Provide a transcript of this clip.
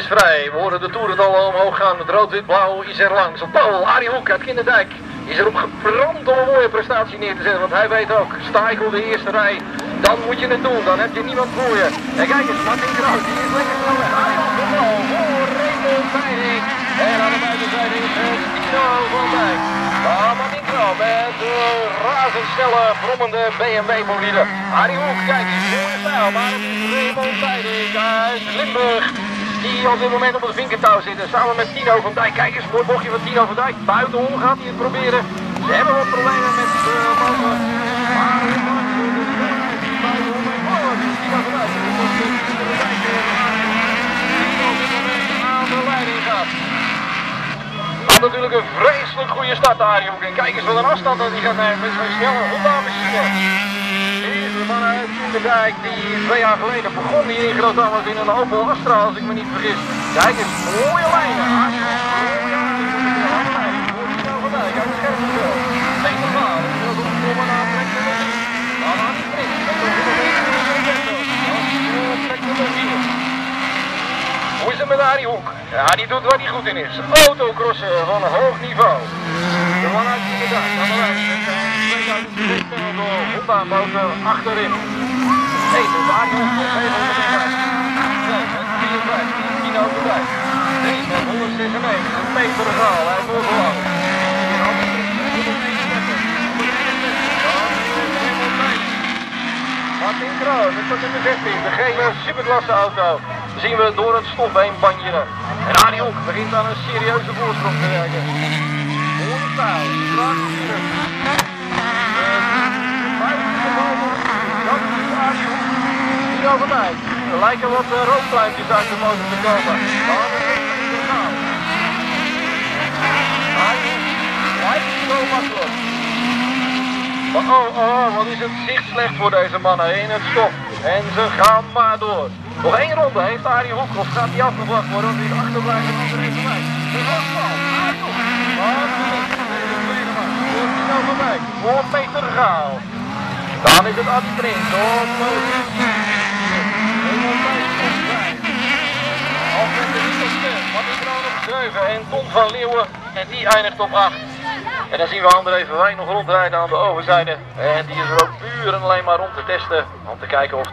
vrij. We horen de toerentallen omhoog gaan. Het rood-wit-blauw is er langs. Op Paul, Arie Hoek uit Kinderdijk is erop gebrand om een mooie prestatie neer te zetten. Want hij weet ook, sta ik op de eerste rij, dan moet je het doen. Dan heb je niemand voor je. En kijk eens, Martin Kroos, die is lekker snel weg. Arie Hoek op Paul voor Raymond Feiring. En aan de buitenzijde is Tino van Dijk. Martin Kroos met de razendsnelle, brommende BMW-bolide. Arie Hoek, kijk eens, mooie stijl. Maar het is Raymond Feiring uit Limburg, die op dit moment op het vinkertouw zitten, samen met Tino van Dijk. Kijk eens, mooi bochtje van Tino van Dijk. Buitenom gaat hij het proberen. Ze hebben wat problemen met de motor. Maar het is buitenom en voor. Tino van Dijk. Tino op dit moment aan de leiding gaat. Had natuurlijk een vreselijk goede start, Arie Hoek. En kijk eens wat een afstand dat hij gaat nemen met zo'n snelle Honda-machine. De man uit Kinderdijk die 2 jaar geleden begon hier in Groot-Almers in een Opel Astra, als ik me niet vergis. Kijk eens, mooie lijnen. Mooie lijnen. Voor Tino van Dijk uit het scherpe veld. Peter Vaal, die wil doen voor een aantrekkende logie. Dan aan die sprint. Met de 100 Hoe is het met Arie Hoek? Ja, die doet waar hij goed in is. Autocrossen van een hoog niveau. De man uit Kinderdijk aan de lijn met 2016 Honda motor achterin. Nee, dat is Arie Hoek met 705. Tino van Dijk. Nee, met 196. Peter de Gaal uit Noord-Holland. Martin Kroos, dat is in de 16, de gele superklasse auto. Zien we door het stofbeenbandje. En Arie Hoek begint aan een serieuze voorsprong te werken. Mooie stijl, strak hier. Dat is Arie Hoek. Tino van Dijk. Er lijken wat rookpluimpjes uit de motor te komen. Maar dat is niet gaan. Arie Hoek lijkt zo makkelijk. Maar wat is het zicht slecht voor deze mannen in het stof. En ze gaan maar door. Nog 1 ronde heeft Arie Hoek, of gaat hij afgevlacht worden, of hij achterblijft en ander even bij. De rondval, Arie Hoek. Wat is deze tweede man? Voor Tino van Dijk, voor Peter de Gaal. Dan is het Adi Prins, op positie. Alfred de Wielerste, Martin Kroon op 7 en Ton van Leeuwen. En die eindigt op 8. En dan zien we André Verwijn nog rondrijden aan de overzijde. En die is er ook puur en alleen maar om te testen, om te kijken of